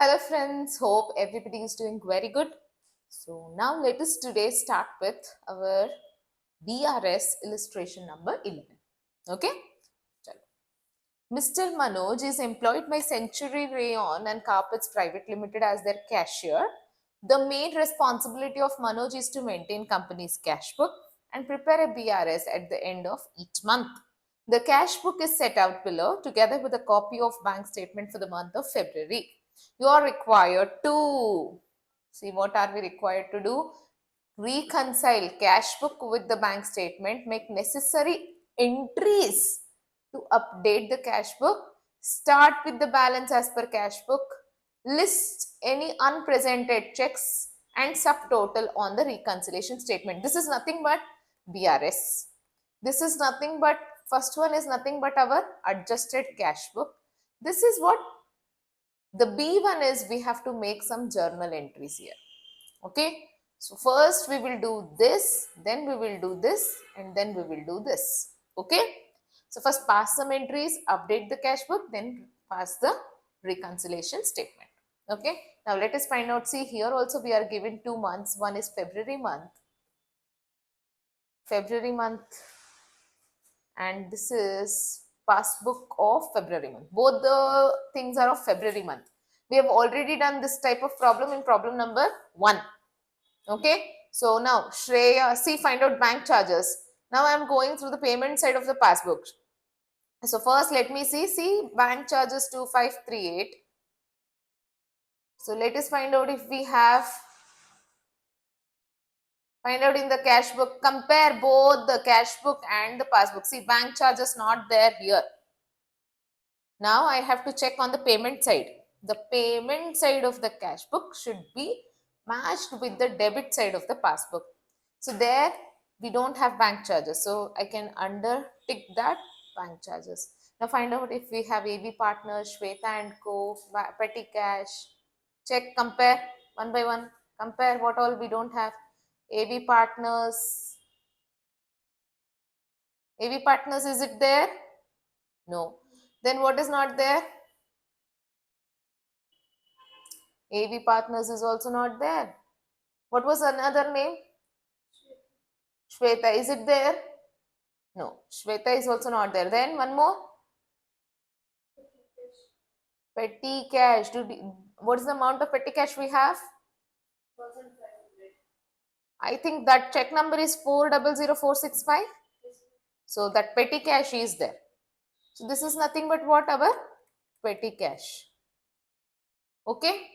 Hello friends, hope everybody is doing very good. So now let us today start with our BRS illustration number 11. Okay? Chalo. Mr. Manoj is employed by Century Rayon and Carpets Private Limited as their cashier. The main responsibility of Manoj is to maintain company's cash book and prepare a BRS at the end of each month. The cash book is set out below together with a copy of bank statement for the month of February. You are required to see what are we required to do? Reconcile cash book with the bank statement, make necessary entries to update the cash book, start with the balance as per cash book, list any unpresented checks and subtotal on the reconciliation statement. This is nothing but BRS. This is nothing but, first one is nothing but our adjusted cash book. This is what the B1 is, we have to make some journal entries here. Okay. So first we will do this, then we will do this, and then we will do this. Okay. So first pass some entries, update the cash book, then pass the reconciliation statement. Okay. Now let us find out. See, here also we are given 2 months. One is February month. And this is passbook of February month. Both the things are of February month. We have already done this type of problem in problem number 1. Okay. So now Shreya, see, find out bank charges. Now I am going through the payment side of the passbook. So first let me see bank charges 2538. So let us find out if we have, find out in the cash book, compare both the cash book and the passbook. See, bank charges not there here. Now I have to check on the payment side. The payment side of the cash book should be matched with the debit side of the passbook. So there we don't have bank charges. So I can undertick that bank charges. Now find out if we have AV Partners, Shweta and Co, Petty Cash. Check, compare one by one. Compare what all we don't have. AV Partners. AV Partners, is it there? No. Then what is not there? AV Partners is also not there. What was another name? Shweta, is it there? No, Shweta is also not there. Then one more. Petty cash. What is the amount of petty cash we have? I think that check number is 400465. So that petty cash is there. So this is nothing but what, our petty cash. Okay?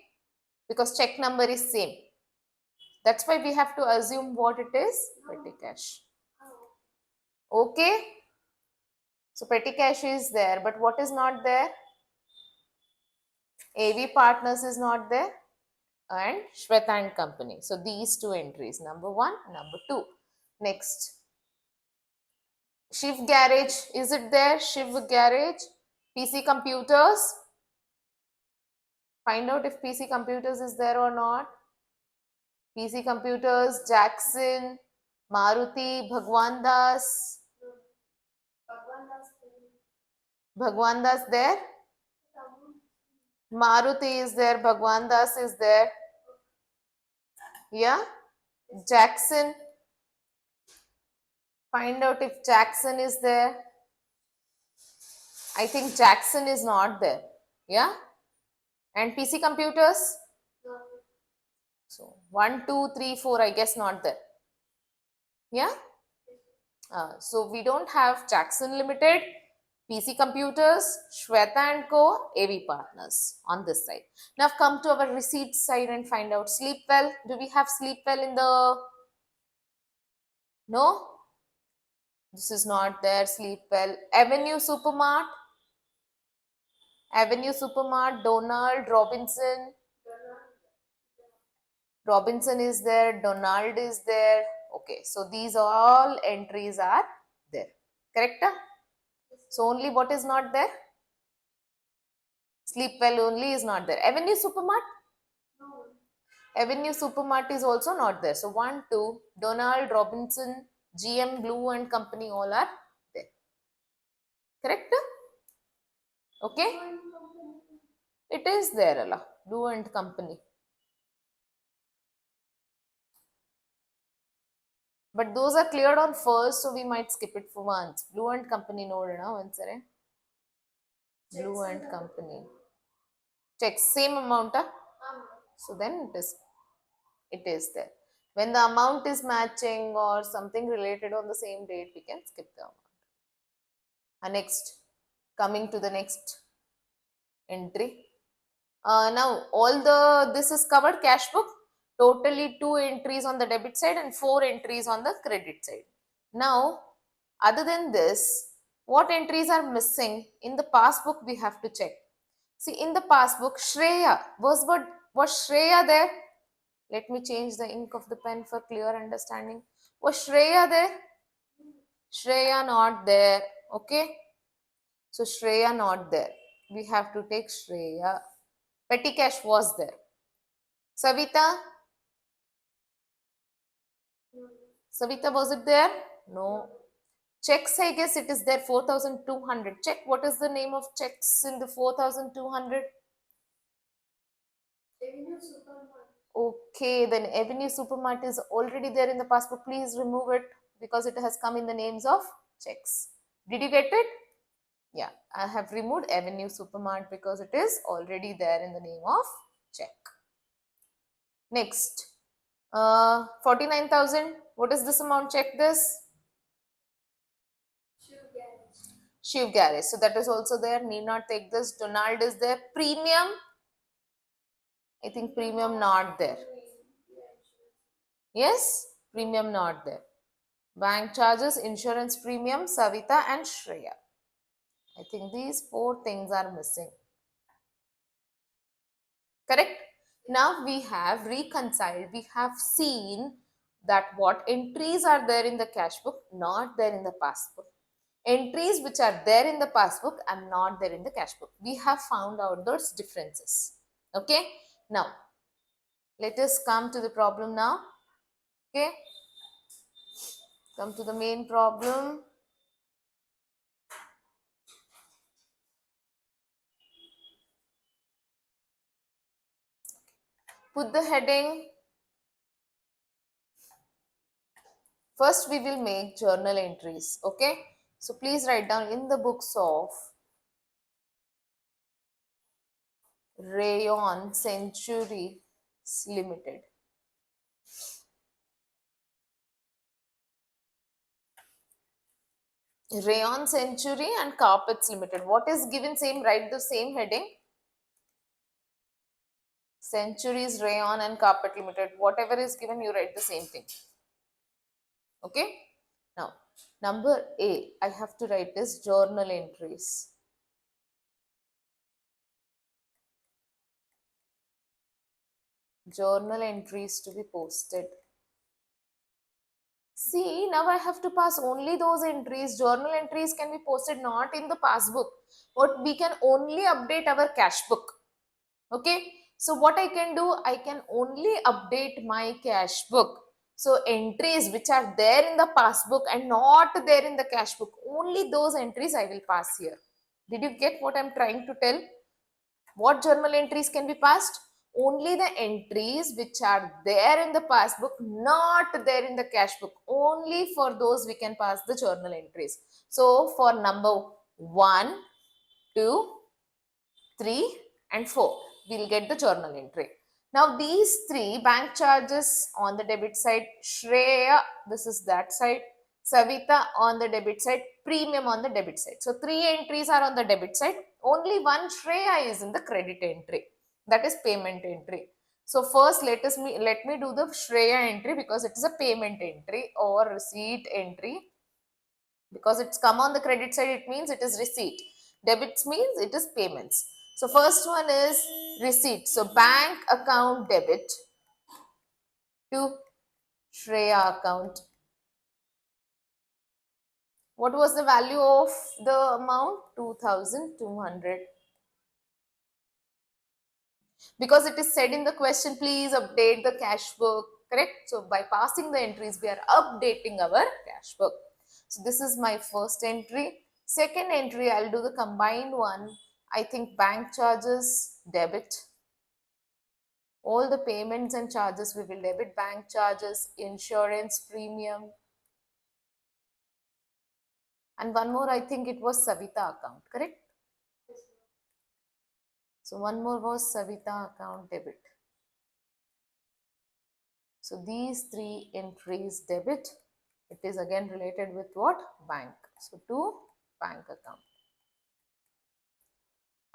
Because check number is same. That's why we have to assume what it is, petty cash. Okay? So petty cash is there, but what is not there? AV Partners is not there and Shweta and Company. So these two entries, number 1, number 2. Next, Shiv Garage, is it there? Shiv Garage, PC Computers. Find out if PC Computers is there or not. PC Computers, Jackson, Maruti, Bhagwan Das. Bhagwan Das there? Maruti is there, Bhagwan Das is there. Yeah? Jackson. Find out if Jackson is there. I think Jackson is not there. Yeah? And PC Computers? So 1, 2, 3, 4, I guess not there. Yeah? So we don't have Jackson Limited, PC Computers, Shweta and Co, AV Partners on this side. Now come to our receipts side and find out Sleepwell. Do we have Sleepwell in the... No? This is not there, Sleepwell. Avenue Supermart. Avenue Supermart, Donald, Robinson. Robinson is there, Donald is there. Okay, so these all entries are there. Correct? So only what is not there? Sleepwell only is not there. Avenue Supermart? No. Avenue Supermart is also not there. So 1, 2, Donald, Robinson, GM, Blue and Company all are there. Correct? Okay? It is there, Allah. Blue and Company. But those are cleared on first, so we might skip it for once. Blue and Company ನೋಡೋಣ ಒಂದ್ಸರಿ. Blue and Company. Check same amount. So then it is there. When the amount is matching or something related on the same date, we can skip the amount. And next, coming to the next entry. Now all this is covered cash book. Totally 2 entries on the debit side and 4 entries on the credit side. Now, other than this, what entries are missing in the passbook we have to check. See, in the passbook, Shreya was Shreya there? Let me change the ink of the pen for clear understanding. Was Shreya there? Shreya not there. Okay. So Shreya not there. We have to take Shreya. Petty cash was there. Savita? Savita, was it there? No. Checks, I guess it is there, 4,200. Check what is the name of checks in the 4,200. Avenue Supermart. Okay, then Avenue Supermart is already there in the passbook. Please remove it because it has come in the names of checks. Did you get it? Yeah, I have removed Avenue Supermart because it is already there in the name of check. Next, 49,000. What is this amount? Check this. Shiv Garage. So that is also there. Need not take this. Donald is there. Premium. I think premium not there. Yes, premium not there. Bank charges, insurance premium, Savita and Shreya. I think these 4 things are missing. Correct? Now we have reconciled. We have seen that what entries are there in the cash book, not there in the passbook. Entries which are there in the passbook and not there in the cash book. We have found out those differences. Okay? Now, let us come to the problem now. Okay? Come to the main problem. Put the heading. First, we will make journal entries. Okay? So, please write down in the books of Rayon Century Limited. Rayon Century and Carpets Limited. What is given same, write the same heading. Centuries, Rayon and Carpet Limited. Whatever is given, you write the same thing. Okay? Now, number A, I have to write this journal entries. Journal entries to be posted. See, now I have to pass only those entries. Journal entries can be posted not in the passbook. But we can only update our cash book. Okay. So what I can do, I can only update my cash book. So entries which are there in the passbook and not there in the cash book, only those entries I will pass here. Did you get what I'm trying to tell? What journal entries can be passed? Only the entries which are there in the passbook, not there in the cash book. Only for those we can pass the journal entries. So for number 1, 2, 3 and 4, we'll get the journal entry. Now these 3, bank charges on the debit side, Shreya, this is that side, Savita on the debit side, premium on the debit side. So 3 entries are on the debit side. Only one Shreya is in the credit entry. That is payment entry. So first let me do the Shreya entry because it is a payment entry or receipt entry. Because it's come on the credit side, it means it is receipt. Debits means it is payments. So first one is receipt. So bank account debit to Shreya account. What was the value of the amount? 2,200. Because it is said in the question, please update the cash book, correct? So by passing the entries, we are updating our cash book. So this is my first entry. Second entry, I'll do the combined one. I think bank charges debit. All the payments and charges we will debit, bank charges, insurance premium. And one more, I think it was Savita account, correct? So one more was Savita account debit. So these three entries debit. It is again related with what? Bank. So to bank account.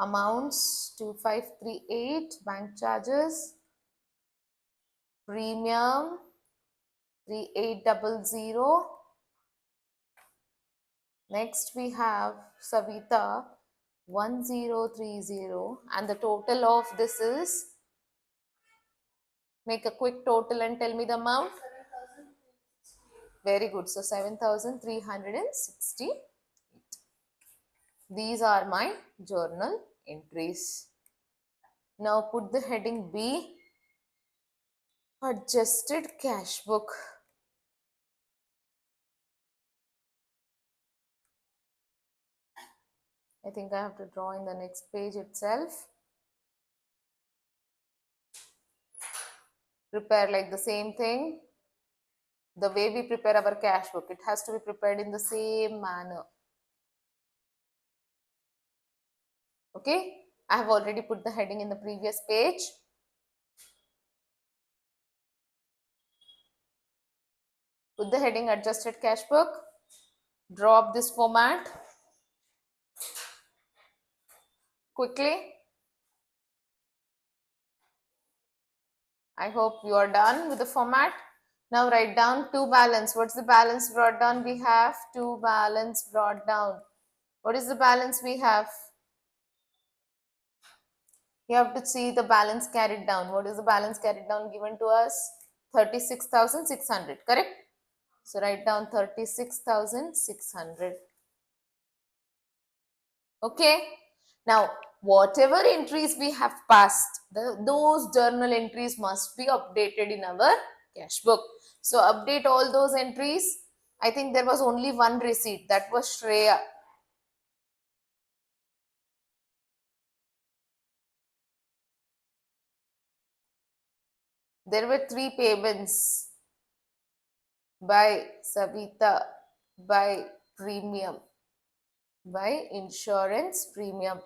Amounts 2538, bank charges, premium 3800. Next we have Savita 1030, and the total of this is, make a quick total and tell me the amount. Very good. So 7360. These are my journal entries. Now put the heading B, adjusted cash book. I think I have to draw in the next page itself. Prepare like the same thing. The way we prepare our cash book, it has to be prepared in the same manner. Okay, I have already put the heading in the previous page. Put the heading adjusted cash book. Draw up this format quickly. I hope you are done with the format. Now write down to balance. What's the balance brought down? We have to balance brought down. What is the balance we have? You have to see the balance carried down. What is the balance carried down given to us? 36,600, correct? So write down 36,600. Okay. Now, whatever entries we have passed, those journal entries must be updated in our cash book. So update all those entries. I think there was only one receipt, that was Shreya. There were 3 payments by Savita, by premium, by insurance premium,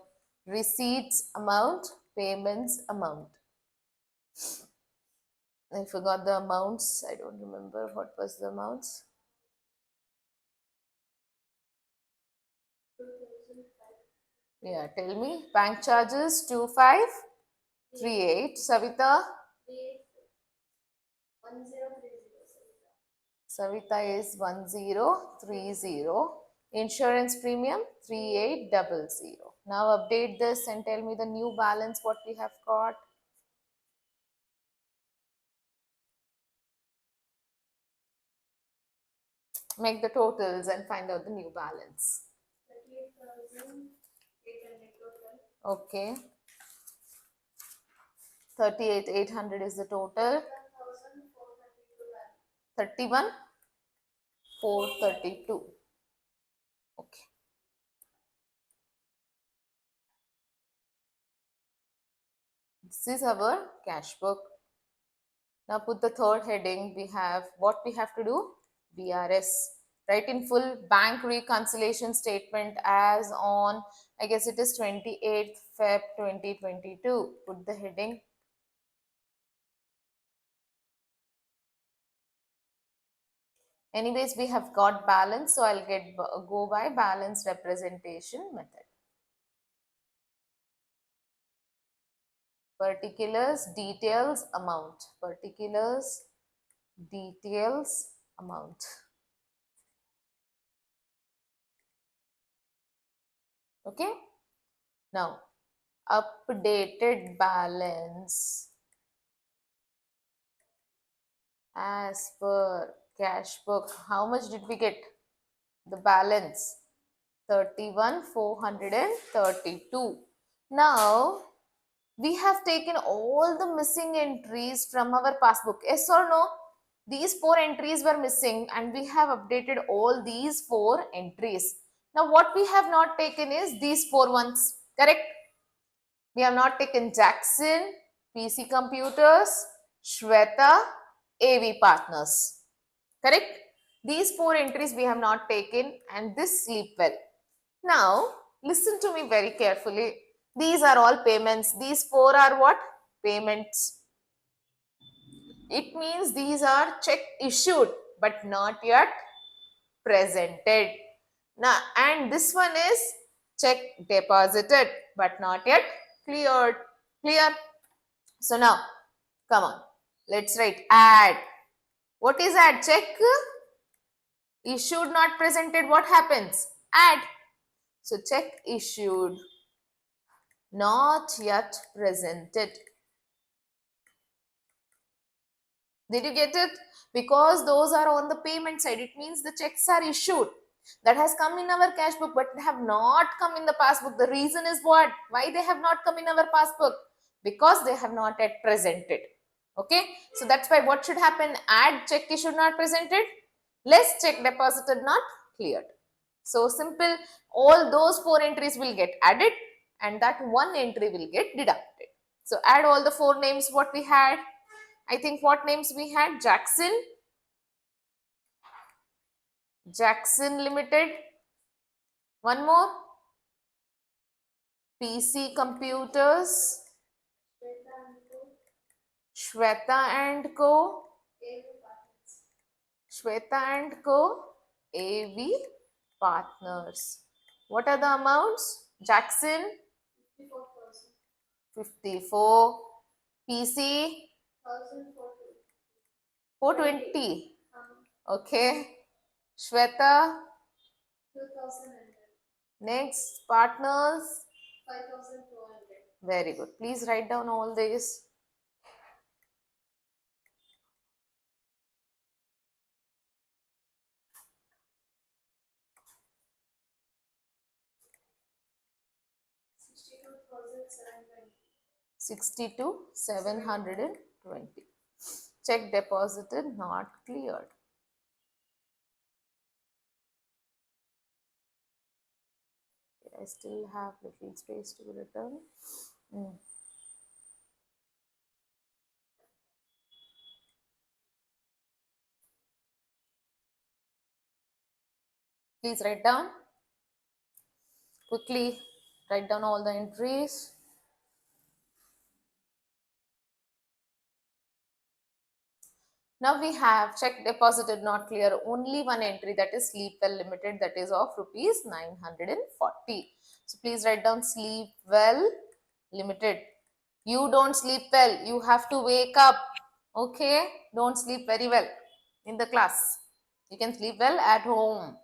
receipts amount, payments amount. I forgot the amounts. I don't remember what was the amounts. Yeah, tell me. Bank charges 2538. Savita? Savita is 1030. Insurance premium 3800. Now update this and tell me the new balance what we have got. Make the totals and find out the new balance. 38,800 total. Okay. 38,800 is the total. 31,432. Okay. This is our cash book. Now put the third heading. We have what we have to do? BRS. Write in full bank reconciliation statement as on, I guess it is 28th Feb 2022. Put the heading. Anyways, we have got balance, so I'll go by balance representation method. Particulars, details, amount. Particulars, details, amount. Okay. Now, updated balance as per cash book. How much did we get? The balance 31,432. Now, we have taken all the missing entries from our passbook. Yes or no? These 4 entries were missing and we have updated all these 4 entries. Now what we have not taken is these 4 ones. Correct? We have not taken Jackson, PC Computers, Shweta, AV Partners. Correct? These 4 entries we have not taken, and this sleep well. Now, listen to me very carefully. These are all payments. These 4 are what? Payments. It means these are check issued but not yet presented. Now, and this one is check deposited but not yet cleared. Clear? So now, come on. Let's write add. What is add? Check issued not presented. What happens? Add. So check issued not yet presented. Did you get it? Because those are on the payment side. It means the checks are issued. That has come in our cash book but have not come in the passbook. The reason is what? Why they have not come in our passbook? Because they have not yet presented. Okay. So that's why what should happen? Add check issued not presented. Less check deposited not cleared. So simple. All those 4 entries will get added and that one entry will get deducted. So add all the 4 names what we had. I think what names we had? Jackson Limited. One more. PC Computers. Shweta and Co. Shweta and Co. AV Partners. What are the amounts? Jackson 54. PC 420. Okay. Shweta. Next, partners. 5,200. Very good. Please write down all these. $62,720. Check deposited, not cleared. I still have little space to return. Please write down. Quickly write down all the entries. Now we have check deposited not clear, only one entry, that is Sleepwell Limited, that is of rupees 940. So please write down Sleepwell Limited. You don't sleep well, you have to wake up. Okay, don't sleep very well in the class. You can sleep well at home.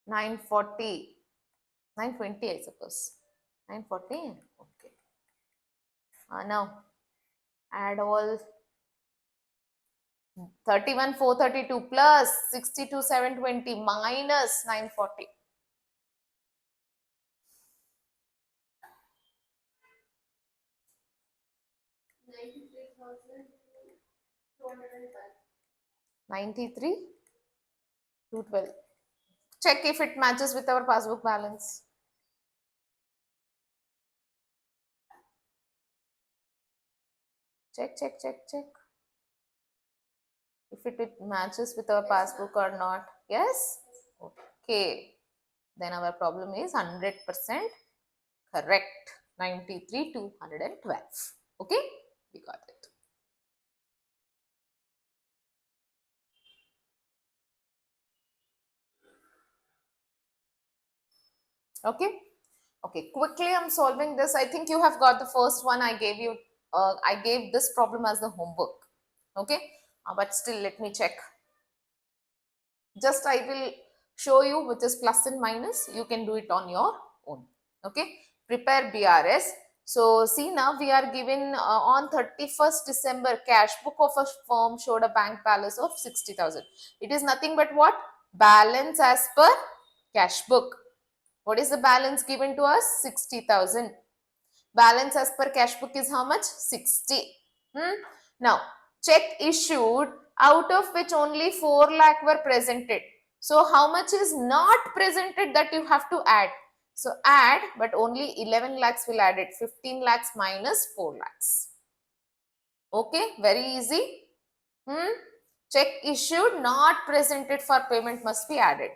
940, 920 I suppose. 940. Okay. Now add all. 31,432 plus 62,720 minus 940. 93,212. Check if it matches with our passbook balance. Check. If it matches with our passbook or not. Yes? Okay. Then our problem is 100% correct. 93,212. Okay? We got it. Okay? Okay, quickly I'm solving this. I think you have got the first one I gave you. I gave this problem as the homework. Okay, but still let me check. Just I will show you which is plus and minus. You can do it on your own. Okay, prepare BRS. So see, now we are given on 31st December cash book of a firm showed a bank balance of 60,000. It is nothing but what? Balance as per cash book. What is the balance given to us? 60,000. Balance as per cash book is how much? 60. Now, check issued, out of which only 4 lakh were presented. So, how much is not presented that you have to add? So add, but only 11 lakhs will add it. 15 lakhs minus 4 lakhs. Okay, very easy. Check issued, not presented for payment must be added.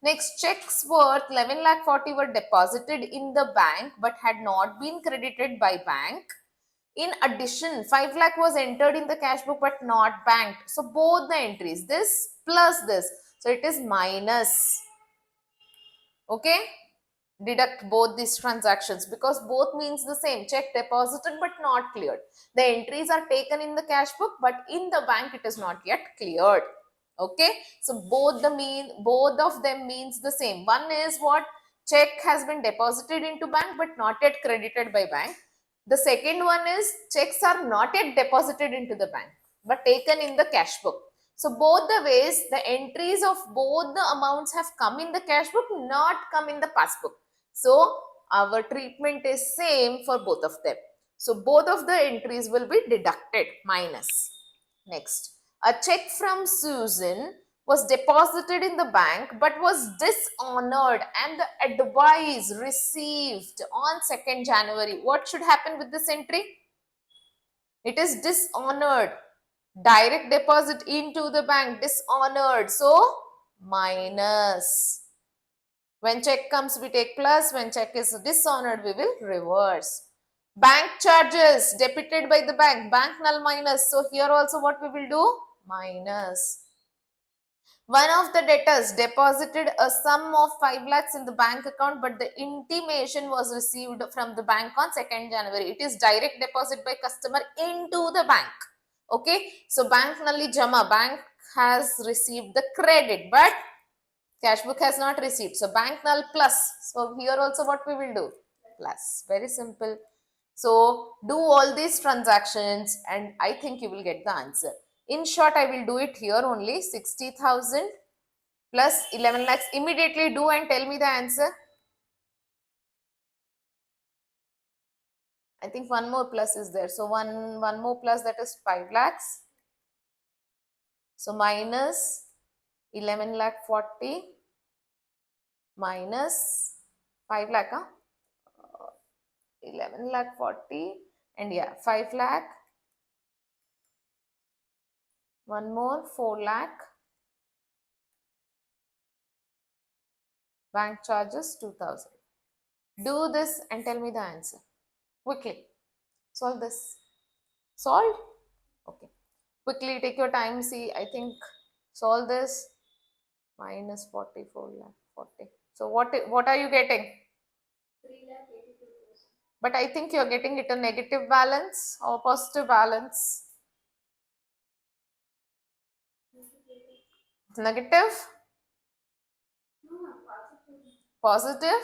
Next, checks worth 11 lakh 40 were deposited in the bank but had not been credited by bank. In addition, 5 lakh was entered in the cash book but not banked. So both the entries, this plus this. So it is minus. Okay, deduct both these transactions because both means the same. Check deposited but not cleared. The entries are taken in the cash book but in the bank it is not yet cleared. Okay, so both of them means the same. One is what? Check has been deposited into bank but not yet credited by bank. The second one is checks are not yet deposited into the bank but taken in the cash book. So both the ways, the entries of both the amounts have come in the cash book, not come in the passbook. So our treatment is same for both of them. So both of the entries will be deducted, minus. Next, a check from Susan was deposited in the bank but was dishonored and the advice received on 2nd January. What should happen with this entry? It is dishonored. Direct deposit into the bank, dishonored. So, minus. When check comes, we take plus. When check is dishonored, we will reverse. Bank charges debited by the bank, bank null minus. So, here also what we will do? Minus. One of the debtors deposited a sum of 5 lakhs in the bank account, but the intimation was received from the bank on 2nd January. It is direct deposit by customer into the bank. Okay, so bank nulli jama, bank has received the credit, but cash book has not received. So bank null plus. So here also what we will do? Plus. Very simple. So do all these transactions and I think you will get the answer. In short, I will do it here only. 60,000 plus 11 lakhs. Immediately do and tell me the answer. I think one more plus is there. So one more plus, that is 5 lakhs. So minus 11 lakh 40 minus 5 lakh. 11 lakh 40 and yeah, 5 lakh. One more 4 lakh. Bank charges 2000. Do this and tell me the answer quickly. Solve this. Solved? Okay. Quickly take your time. See, I think solve this. Minus 44 lakh 40. So what are you getting? 3 lakh 82,000. But I think you're getting it a negative balance or positive balance. Negative? Positive?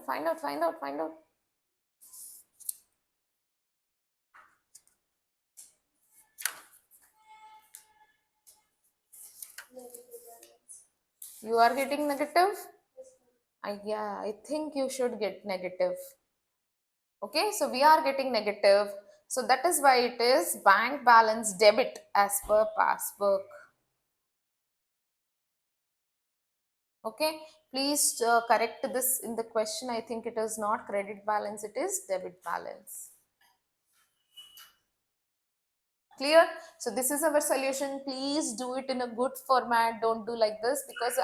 Find out. You are getting negative? Yeah, I think you should get negative. Okay, so we are getting negative. So that is why it is bank balance debit as per passbook. Okay, please correct this in the question. I think it is not credit balance, it is debit balance. Clear? So this is our solution. Please do it in a good format. Don't do like this because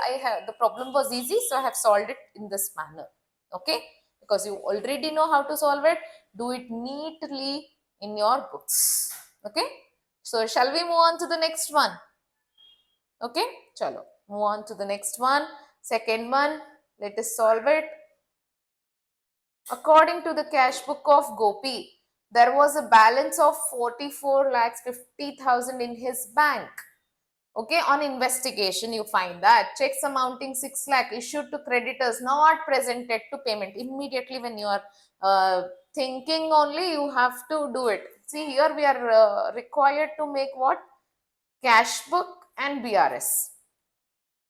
the problem was easy, so I have solved it in this manner. Okay, because you already know how to solve it. Do it neatly in your books. Okay, so shall we move on to the next one? Okay, chalo, move on to the next one. Second one, let us solve it. According to the cash book of Gopi, there was a balance of 44 lakhs 50,000 in his bank. Okay, on investigation, you find that checks amounting 6 lakh issued to creditors not presented to payment. Immediately when you are thinking only, you have to do it. See, here we are required to make what? Cash book and BRS.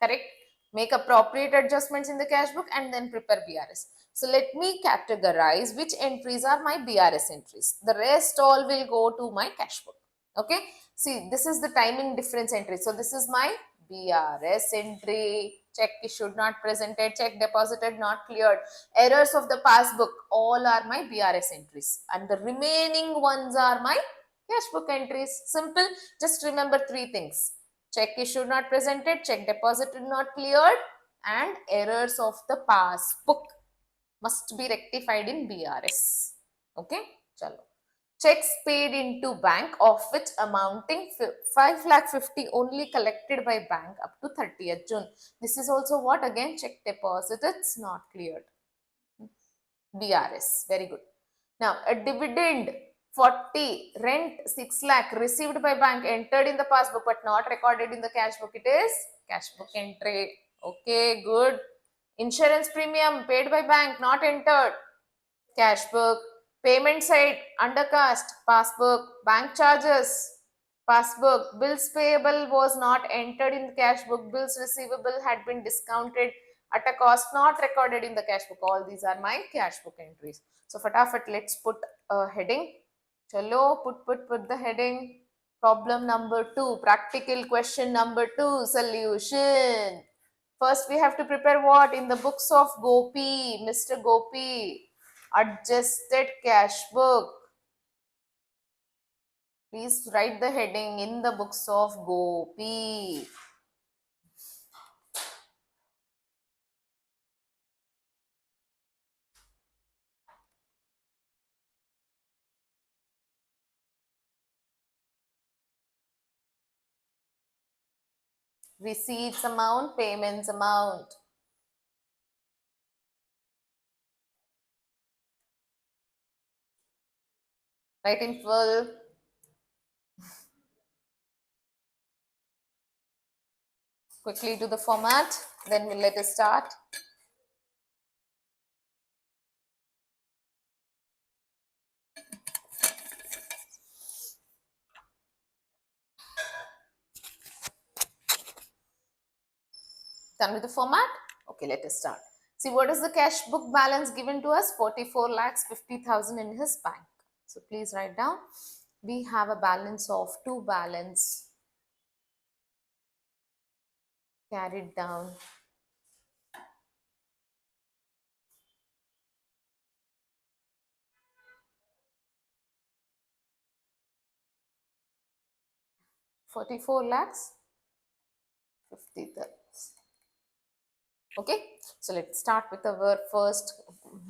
Correct? Make appropriate adjustments in the cash book and then prepare BRS. So let me categorize which entries are my BRS entries. The rest all will go to my cash book. Okay. See, this is the timing difference entry. So this is my BRS entry. check issued not presented, check deposited not cleared, errors of the passbook, all are my BRS entries, and the remaining ones are my cash book entries. Simple. Just remember three things: check issued not presented, check deposited not cleared, and errors of the passbook must be rectified in BRS. Okay, chalo. Checks paid into bank, of which amounting 5,50,000 only collected by bank up to 30th June. This is also what? Again, check deposit, it's not cleared. BRS, very good. Now, a dividend 40, rent 6 lakh received by bank, entered in the passbook but not recorded in the cash book. It is cash book entry. Okay, good. Insurance premium paid by bank, not entered, cash book. Payment side, undercast, passbook. Bank charges, passbook. Bills payable was not entered in the cash book. Bills receivable had been discounted at a cost not recorded in the cash book. All these are my cash book entries. So fatafat, let's put a heading. Chalo, put the heading. Problem number 2, practical question number 2, solution. First, we have to prepare what? In the books of Gopi, Mr. Gopi, adjusted cash book. Please write the heading in the books of Gopi. Receipts amount, payments amount. Write in full. Quickly do the format, then we'll let us start. Done with the format? Okay, let us start. See, what is the cash book balance given to us? 44,50,000 in his bank. So please write down. We have a balance of 2 balance carried down. $44,50,000. Okay, so let's start with our first.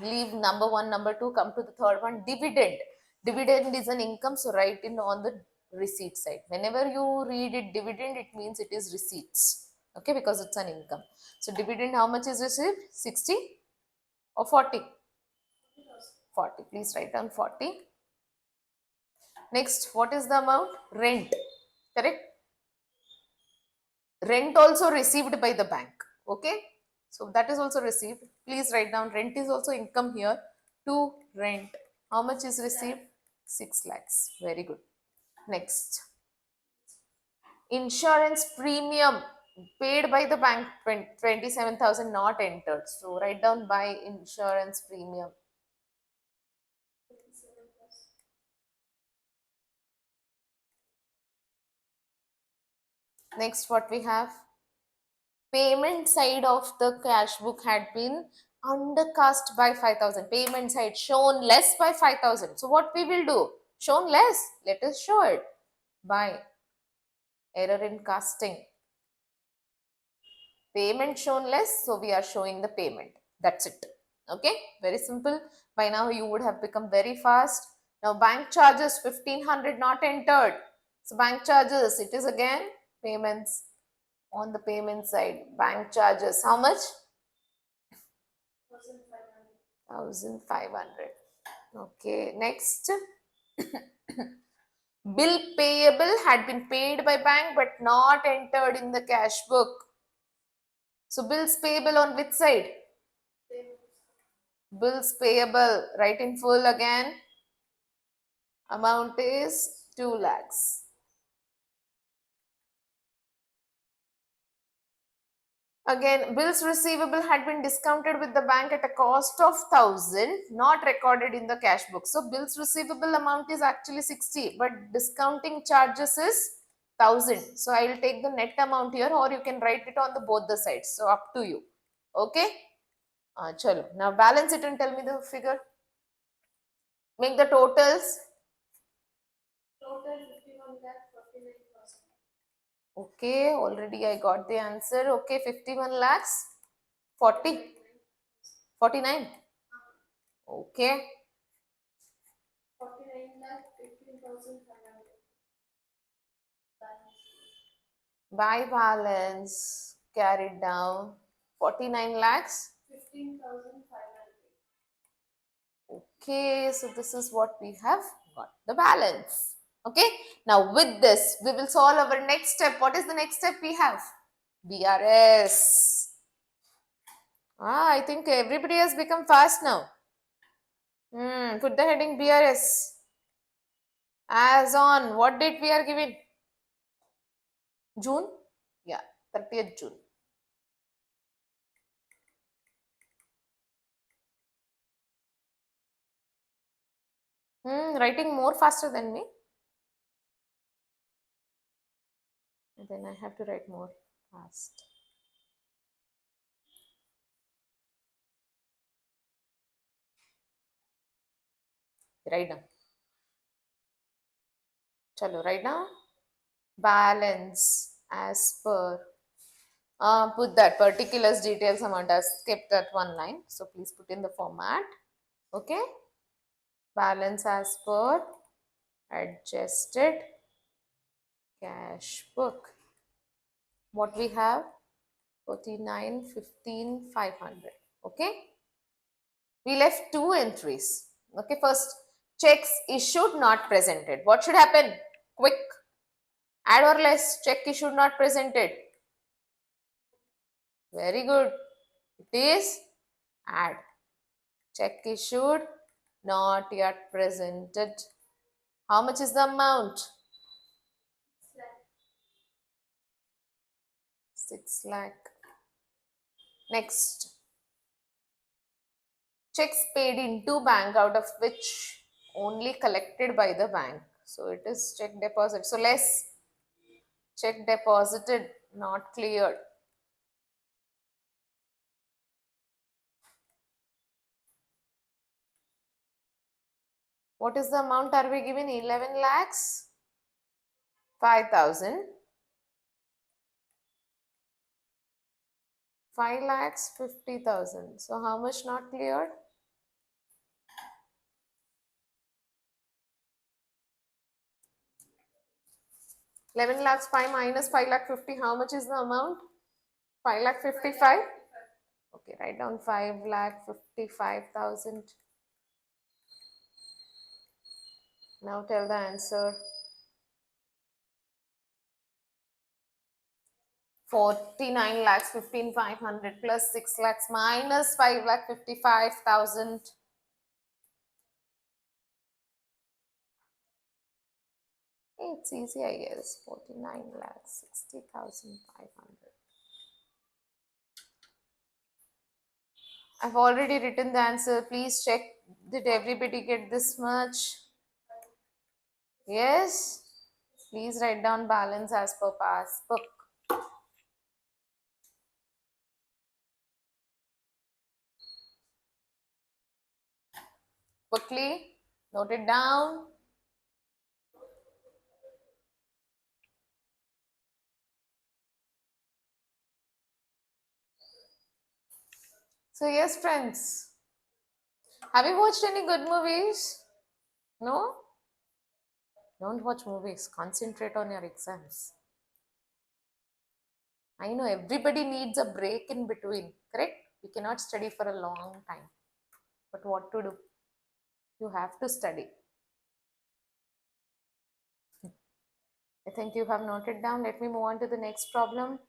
Leave number 1, number 2, come to the third one. Dividend. Dividend is an income, so write in on the receipt side. Whenever you read it dividend, it means it is receipts. Okay, because it's an income. So dividend, how much is received? 60 or 40? 40. Please write down 40. Next, what is the amount? Rent. Correct? Rent also received by the bank. Okay, so that is also received. Please write down rent is also income here. To rent, how much is received? 6 lakhs. Very good. Next, insurance premium paid by the bank, 27,000 not entered. So write down by insurance premium. Next, what we have? Payment side of the cash book had been undercast by 5,000. Payment side shown less by 5,000. So what we will do? Shown less. Let us show it by error in casting. Payment shown less, so we are showing the payment. That's it. Okay, very simple. By now you would have become very fast. Now bank charges 1,500 not entered. So bank charges, it is again payments. On the payment side, bank charges, how much? 1,500. Okay, next. Bill payable had been paid by bank but not entered in the cash book. So bills payable on which side? Bills payable, write in full again. Amount is 2 lakhs. Again, bills receivable had been discounted with the bank at a cost of 1,000, not recorded in the cash book. So bills receivable amount is actually 60, but discounting charges is 1000. So I will take the net amount here, or you can write it on the both the sides. So up to you. Okay. Chalo. Now balance it and tell me the figure. Make the totals. Total 51 lakh 49,000. Okay, already I got the answer. Okay, 51 lakhs 40 49. Okay. 49 lakh 15,500. By balance carried down 49 lakhs. 15,500. Okay, so this is what we have got, the balance. Okay, now with this, we will solve our next step. What is the next step we have? BRS. I think everybody has become fast now. Put the heading BRS. As on, what date we are given? June? Yeah, 30th June. Writing more faster than me. And then I have to write more fast. Write down. Chalo, write down. Balance as per. Put that particulars details amount. I skipped that one line. So please put in the format. Okay. Balance as per adjusted cash book. What we have? 49, 15, 500. Okay. We left two entries. Okay. First, checks issued not presented. What should happen? Quick. Add or less. Check issued not presented. Very good. It is add. Check issued not yet presented. How much is the amount? 6 lakh. Next. Checks paid into bank, out of which only collected by the bank. So it is check deposit. So less. Check deposited, not cleared. What is the amount are we given? 11 lakhs 5,000. 5 lakhs 50,000. So how much not cleared? 11 lakhs 5 minus 5 lakh 50. How much is the amount? 5 lakh 55. Okay, write down 5 lakh 55,000. Now tell the answer. 49 lakhs 15,500 plus 6 lakhs minus 5 lakh 55,000. It's easy, I guess. 49 lakhs 60,500. I've already written the answer. Please check. Did everybody get this much? Yes? Please write down balance as per passbook. Quickly, note it down. So, yes, friends, have you watched any good movies? No? Don't watch movies. Concentrate on your exams. I know everybody needs a break in between, correct? You cannot study for a long time. But what to do? You have to study. I think you have noted down. Let me move on to the next problem.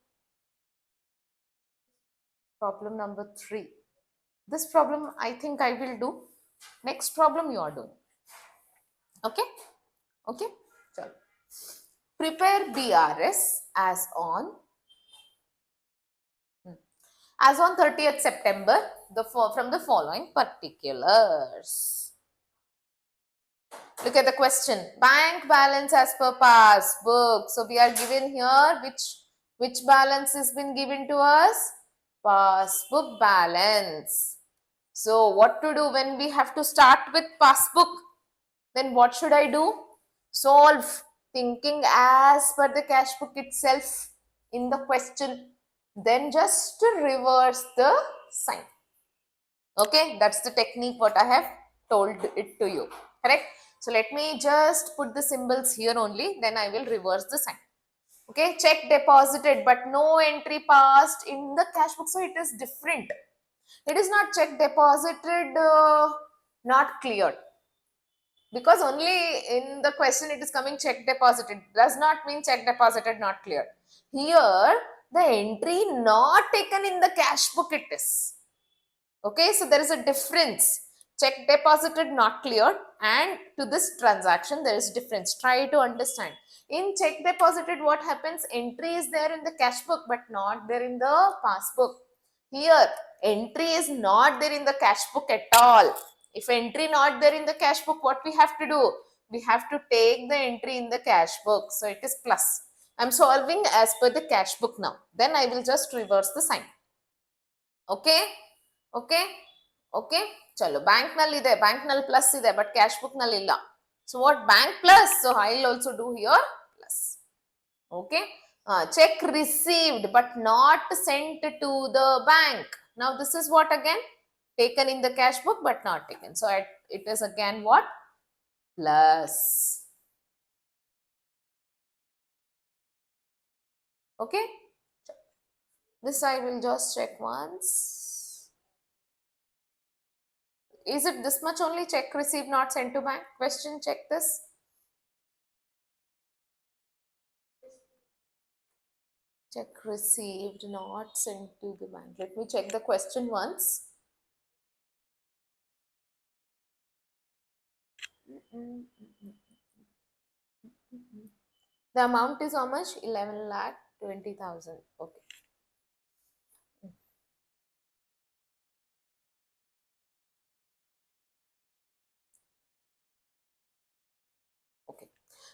Problem number 3. This problem I think I will do. Next problem you are doing. Okay? Okay? So, prepare BRS as on 30th September from the following particulars. Look at the question. Bank balance as per passbook. So we are given here which balance has been given to us? Passbook balance. So what to do when we have to start with passbook? Then what should I do? Solve, thinking as per the cash book itself in the question. Then just to reverse the sign. Okay, that's the technique what I have told it to you. Correct? So let me just put the symbols here only, then I will reverse the sign. Okay, check deposited but no entry passed in the cash book. So it is different. It is not check deposited, not cleared. Because only in the question it is coming check deposited. Does not mean check deposited, not cleared. Here, the entry not taken in the cash book it is. Okay, so there is a difference. Check deposited not cleared, and to this transaction there is difference. Try to understand. In check deposited, what happens? Entry is there in the cash book but not there in the passbook. Here entry is not there in the cash book at all. If entry not there in the cash book, what we have to do? We have to take the entry in the cash book. So it is plus. I'm solving as per the cash book now. Then I will just reverse the sign. Okay. Okay. Okay. Chalo, bank null ide, bank null plus ide, but cash book null illa. So what? Bank plus. So I will also do here plus. Okay. Check received but not sent to the bank. Now this is what again? Taken in the cash book but not taken. So it is again what? Plus. Okay. This I will just check once. Is it this much only? Check received not sent to bank? Question, check this. Check received not sent to the bank. Let me check the question once. The amount is how much? 11 lakh 20,000. Okay. Okay.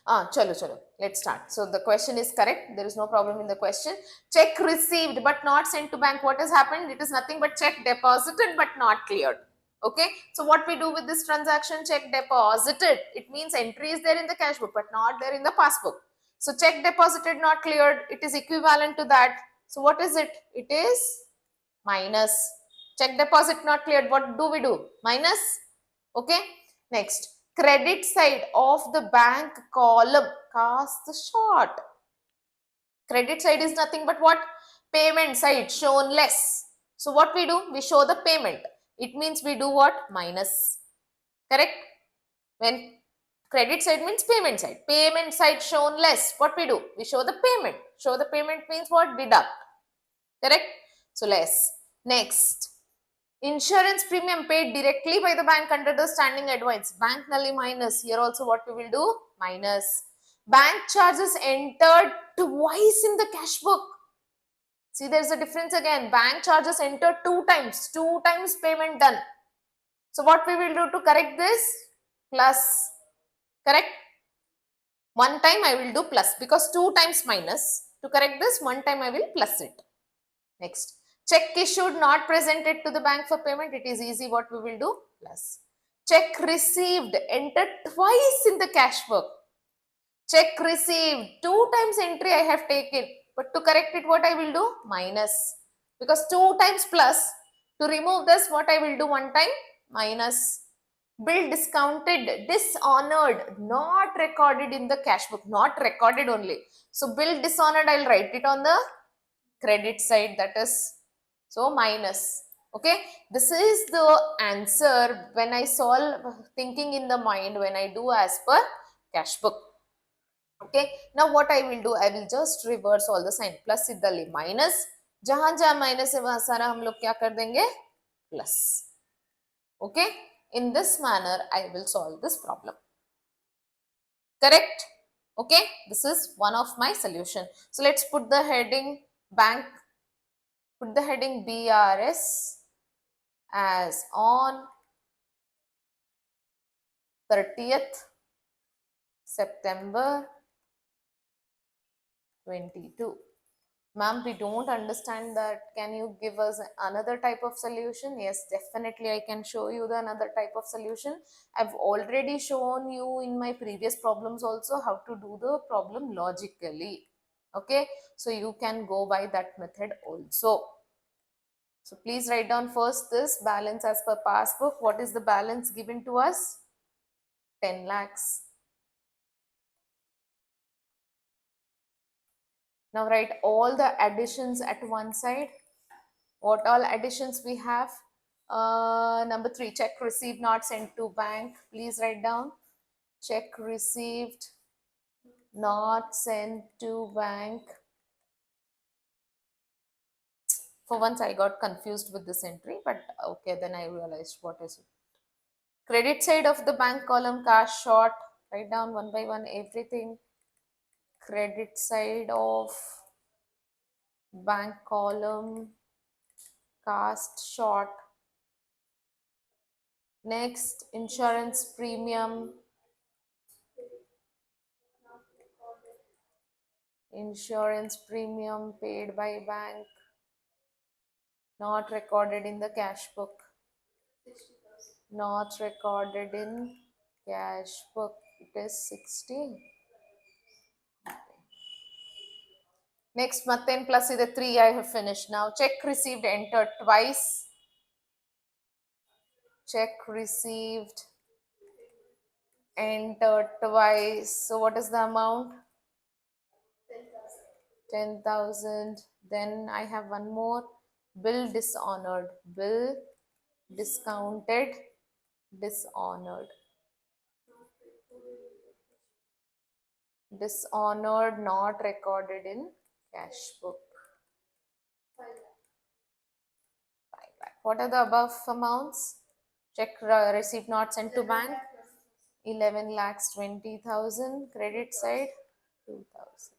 Chalo. Let's start. So the question is correct. There is no problem in the question. Check received but not sent to bank. What has happened? It is nothing but check deposited but not cleared. Okay. So what we do with this transaction? Check deposited. It means entry is there in the cash book but not there in the passbook. So check deposited not cleared. It is equivalent to that. So what is it? It is minus. Check deposit not cleared. What do we do? Minus. Okay. Next, credit side of the bank column cast the short. Credit side is nothing but what? Payment side shown less. So what we do? We show the payment. It means we do what? Minus. Correct? When credit side means payment side. Payment side shown less. What we do? We show the payment. Show the payment means what? Deduct. Correct? So less. Next, insurance premium paid directly by the bank under the standing advance. Bank null minus. Here also what we will do? Minus. Bank charges entered twice in the cash book. See, there's a difference again. Bank charges entered two times. Two times payment done. So what we will do to correct this? Plus. Correct? One time I will do plus because two times minus. To correct this, one time I will plus it. Next. Check issued not presented to the bank for payment. It is easy. What we will do? Plus. Check received entered twice in the cash book. Check received. Two times entry I have taken. But to correct it, what I will do? Minus. Because two times plus. To remove this, what I will do? One time? Minus. Bill discounted, dishonored, not recorded in the cash book. Not recorded only. So bill dishonored, I'll write it on the credit side, that is so minus. Okay, this is the answer when I solve thinking in the mind when I do as per cash book. Okay, now what I will do, I will just reverse all the sign. Plus इधर minus, जहां जहां minus है वहां सारा हम लोग क्या कर देंगे? Plus. Okay, in this manner I will solve this problem. Correct? Okay, this is one of my solution. So let's put the heading bank. Put the heading BRS as on 30th September 22. Ma'am, we don't understand that. Can you give us another type of solution? Yes, definitely I can show you the another type of solution. I've already shown you in my previous problems also how to do the problem logically. Okay, so you can go by that method also. So please write down first this balance as per passbook. What is the balance given to us? 10 lakhs. Now write all the additions at one side. What all additions we have? Number 3, check received not sent to bank. Please write down. Check received not sent to bank. For once I got confused with this entry, but okay, then I realized what is it. Credit side of the bank column, cash short. Write down one by one everything. Credit side of bank column, cast short. Next, insurance premium. Insurance premium paid by bank, not recorded in the cash book. 60,000. Not recorded in cash book. It is 60. Next, Matten plus the 3 I have finished. Now, check received entered twice. Check received entered twice. So, what is the amount? 10,000. 10,000. Then I have one more. Bill dishonored. Bill discounted. Dishonored. Dishonored, not recorded in cash book. 5 lakh. 5 lakh. What are the above amounts? Check receipt not sent to bank. 11 lakhs 20,000. Credit side 2,000.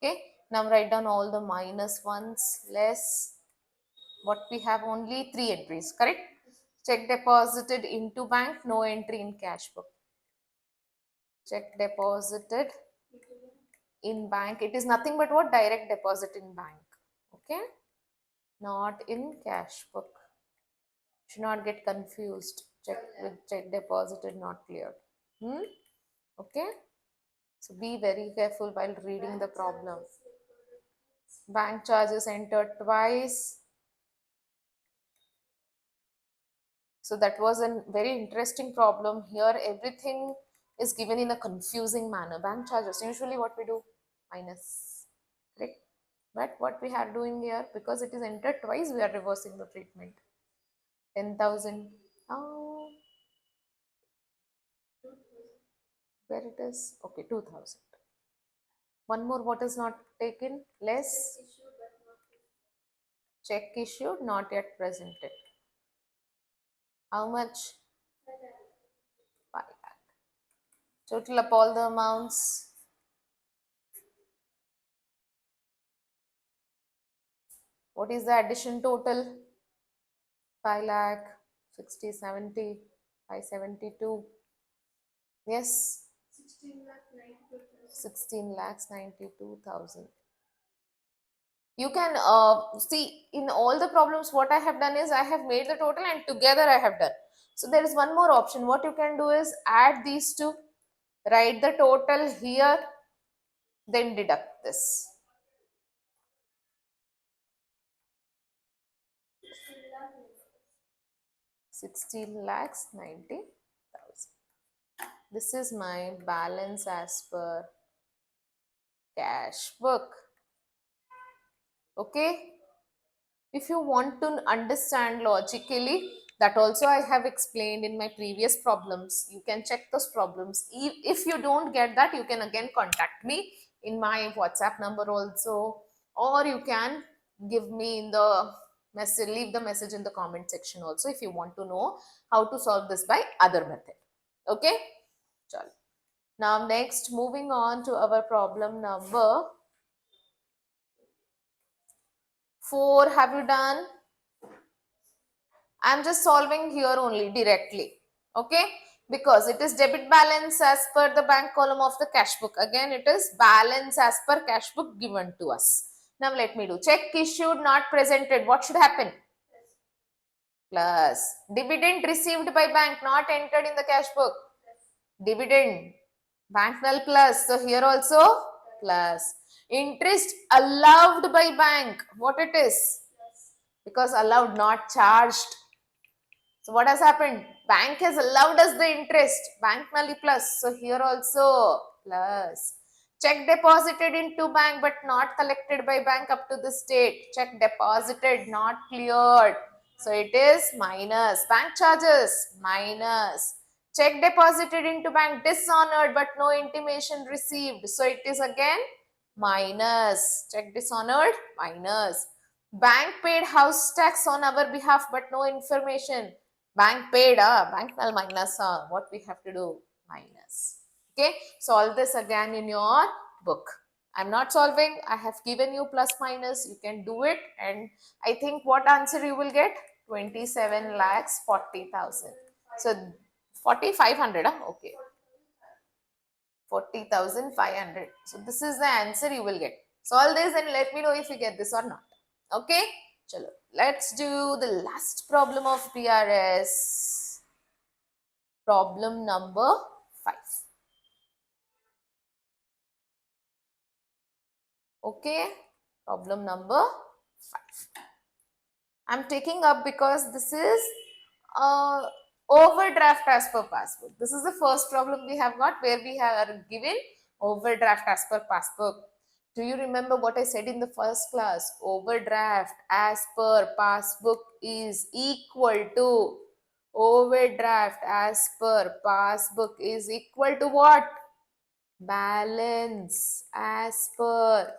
Okay. Now write down all the minus ones, less. What we have, only 3 entries, correct? Check deposited into bank, no entry in cash book. Check deposited in bank. It is nothing but what? Direct deposit in bank. Okay. Not in cash book. Should not get confused. Check with check deposited not cleared. Okay. So be very careful while reading the problem. Bank charges entered twice. So that was a very interesting problem. Here everything is given in a confusing manner. Bank charges, usually what we do? Minus. Correct? But what we are doing here, because it is entered twice, we are reversing the treatment. 10,000. Oh, where it is? Okay, 2,000. One more, what is not taken? Less. Check issued, not yet presented. How much? 5 lakh. Total up all the amounts. What is the addition total? 5 lakh, 60, 70, 572. Yes, 16 lakh 92,000. 16 lakhs 92,000. You can see in all the problems what I have done is I have made the total and together I have done. So there is one more option. What you can do is add these two, write the total here, then deduct this. 16 lakhs 90,000. This is my balance as per cash book. Okay. If you want to understand logically, that also I have explained in my previous problems. You can check those problems. If you don't get that, you can again contact me in my WhatsApp number also, or you can give me in the message, leave the message in the comment section also if you want to know how to solve this by other method. Okay. Chalo. Now next, moving on to our problem number 4. Have you done? I'm just solving here only directly. Okay. Because it is debit balance as per the bank column of the cash book. Again, it is balance as per cash book given to us. Now let me do check issued not presented. What should happen? Plus dividend received by bank not entered in the cash book. Dividend bank null plus. So here also plus. Interest allowed by bank. What it is? Because allowed, not charged. So what has happened? Bank has allowed us the interest. Bank null plus. So here also plus. Check deposited into bank but not collected by bank up to this date. Check deposited, not cleared. So it is minus. Bank charges minus. Check deposited into bank dishonored but no intimation received. So it is again minus. Check dishonored minus. Bank paid house tax on our behalf but no information. Bank paid, bank null minus, what we have to do? Minus. Okay, solve this again in your book. I'm not solving, I have given you plus minus, you can do it, and I think what answer you will get? 27 lakhs 40,000. So 4,500, okay. 40,500. So this is the answer you will get. Solve this and let me know if you get this or not. Okay? Chalo. Let's do the last problem of BRS. Problem number 5. Okay? Problem number 5. I'm taking up because this is overdraft as per passbook. This is the first problem we have got where we are given overdraft as per passbook. Do you remember what I said in the first class? Overdraft as per passbook is equal to overdraft as per passbook is equal to what? Balance as per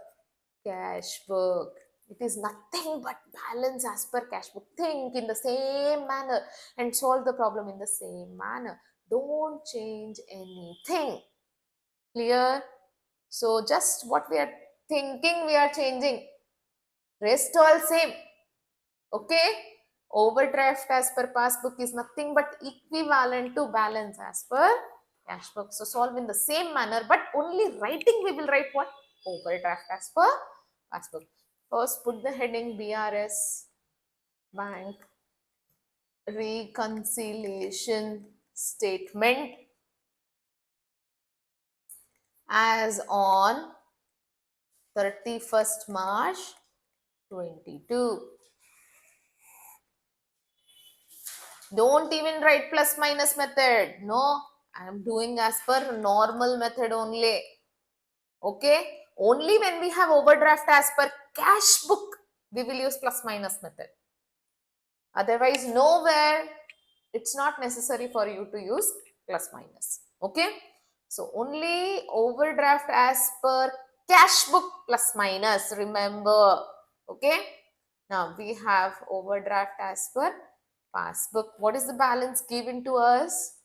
cash book. It is nothing but balance as per cash book. Think in the same manner and solve the problem in the same manner. Don't change anything. Clear? So just what we are thinking, we are changing. Rest all same. Okay? Overdraft as per passbook is nothing but equivalent to balance as per cash book. So solve in the same manner, but only writing we will write what? Overdraft as per passbook. First put the heading BRS bank reconciliation statement as on 31st March 22. Don't even write plus minus method. No, I am doing as per normal method only. Okay, only when we have overdraft as per cash book, we will use plus minus method. Otherwise, nowhere it's not necessary for you to use plus minus. Okay, so only overdraft as per cash book plus minus, remember. Okay, now we have overdraft as per passbook. What is the balance given to us?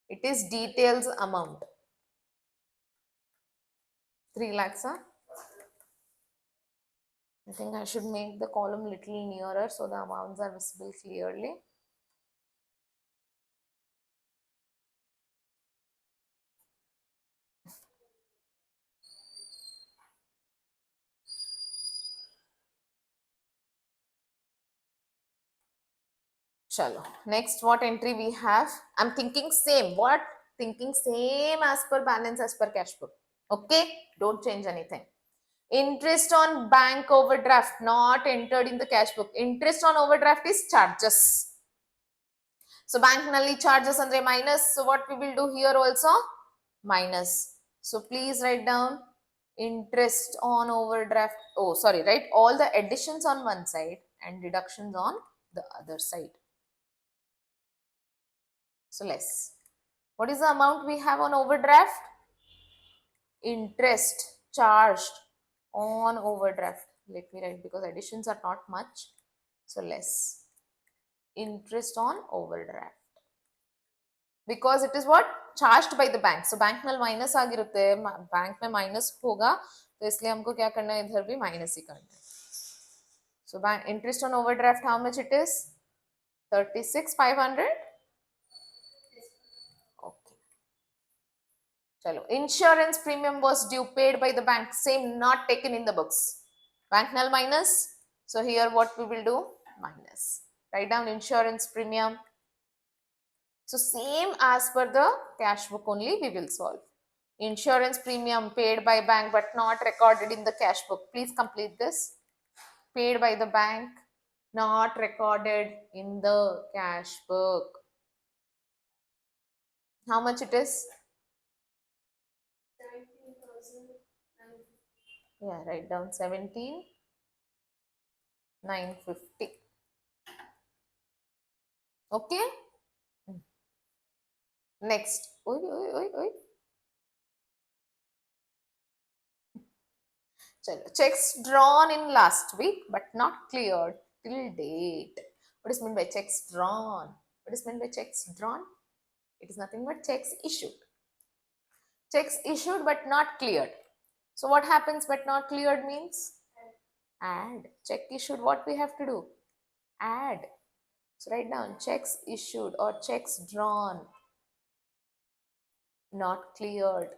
It is details amount. 3 lakhs, huh? I think I should make the column little nearer so the amounts are visible clearly. Chalo. Next, what entry we have? I'm thinking same. What? Thinking same as per balance as per cash book. Okay? Don't change anything. Interest on bank overdraft not entered in the cash book. Interest on overdraft is charges. So bank nully charges andre minus. So what we will do here also? Minus. So please write down interest on overdraft. Oh, sorry, write all the additions on one side and deductions on the other side. So less. What is the amount we have on overdraft? Interest charged on overdraft. Let me write because additions are not much. So less. Interest on overdraft. Because it is what? Charged by the bank. So bank में minus आगिरुते bank में minus होगा तो इसलिए हमको क्या करना है इधर भी minus ही करना है. So bank interest on overdraft how much it is? 36,500. Chalo. Insurance premium was due paid by the bank. Same, not taken in the books. Bank null minus. So here what we will do? Minus. Write down insurance premium. So same as per the cash book only we will solve. Insurance premium paid by bank but not recorded in the cash book. Please complete this. Paid by the bank, not recorded in the cash book. How much it is? 17,950. Yeah, write down 17,950. Okay. Next. Oi, oi, oi, oi. Chalo. Checks drawn in last week but not cleared till date. What is meant by checks drawn? What is meant by checks drawn? It is nothing but checks issued. Checks issued but not cleared. So what happens but not cleared means? Add. Check issued, what we have to do? Add. So write down checks issued or checks drawn, not cleared.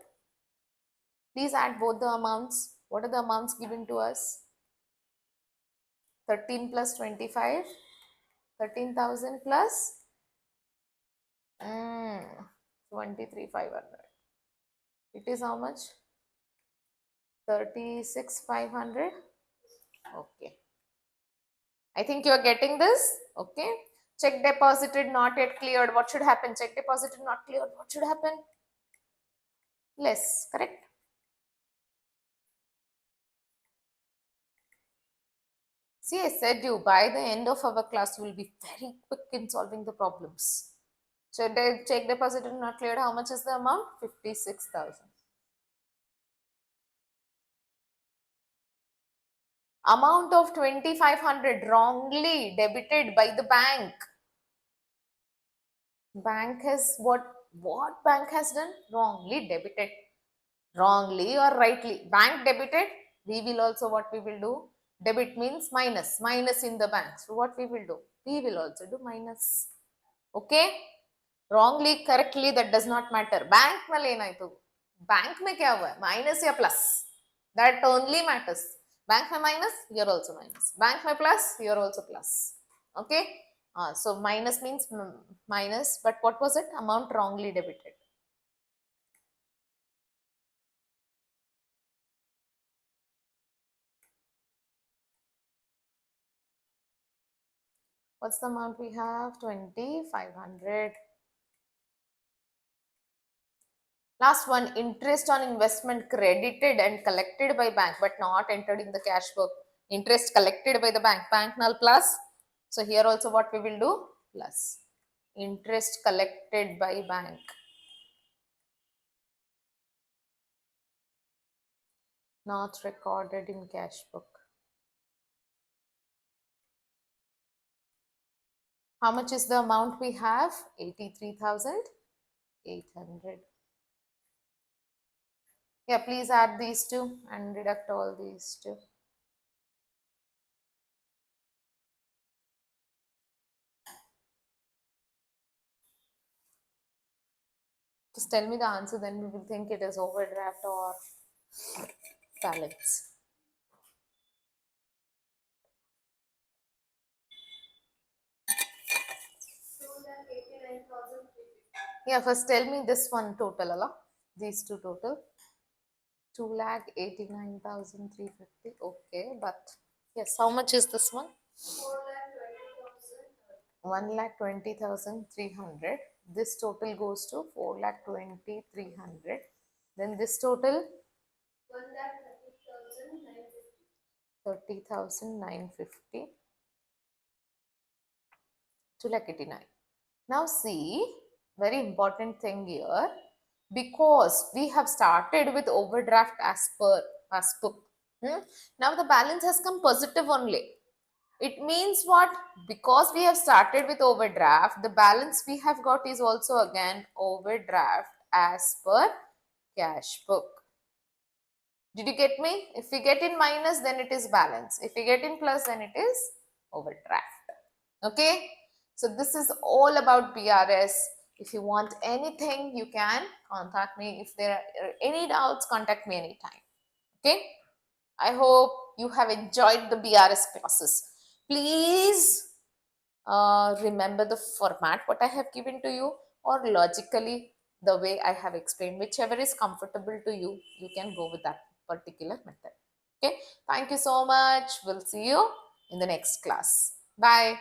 Please add both the amounts. What are the amounts given to us? 13 plus 25. 13,000 plus 23,500. It is how much? 36,500. Okay. I think you are getting this. Okay. Check deposited not yet cleared. What should happen? Check deposited not cleared. What should happen? Less. Correct. See, I said you by the end of our class you will be very quick in solving the problems. So check deposited not cleared. How much is the amount? 56,000. Amount of 2,500 wrongly debited by the bank. Bank has what bank has done? Wrongly debited. Wrongly or rightly. Bank debited. We will also what we will do? Debit means minus. Minus in the bank. So what we will do? We will also do minus. Okay. Wrongly correctly that does not matter. Bank में लेना है तो bank में क्या हुआ है? Minus या plus? That only matters. Bank में minus, you're also minus. Bank में plus, you're also plus. Okay. So minus means minus, but what was it? Amount wrongly debited. What's the amount we have? 2,500. Last one, interest on investment credited and collected by bank but not entered in the cash book. Interest collected by the bank, bank null plus. So here also what we will do? Plus. Interest collected by bank. Not recorded in cash book. How much is the amount we have? 83,800. Yeah, please add these two and deduct all these two. Just tell me the answer, then we will think it is overdraft or balance. Yeah, first tell me this one total, Allah. These two total. 2,89,350. Okay, but yes, how much is this one? 1,20,300. This total goes to 4,20,300. Then this total 30,950. 2,89,000. Now see, very important thing here, because we have started with overdraft as per passbook. Now the balance has come positive only. It means what? Because we have started with overdraft, the balance we have got is also again overdraft as per cash book. Did you get me? If we get in minus, then it is balance. If we get in plus, then it is overdraft. Okay. So this is all about BRS. If you want anything, you can contact me. If there are any doubts, contact me anytime. Okay. I hope you have enjoyed the BRS classes. Please remember the format what I have given to you, or logically the way I have explained, whichever is comfortable to you, you can go with that particular method. Okay. Thank you so much. We'll see you in the next class. Bye.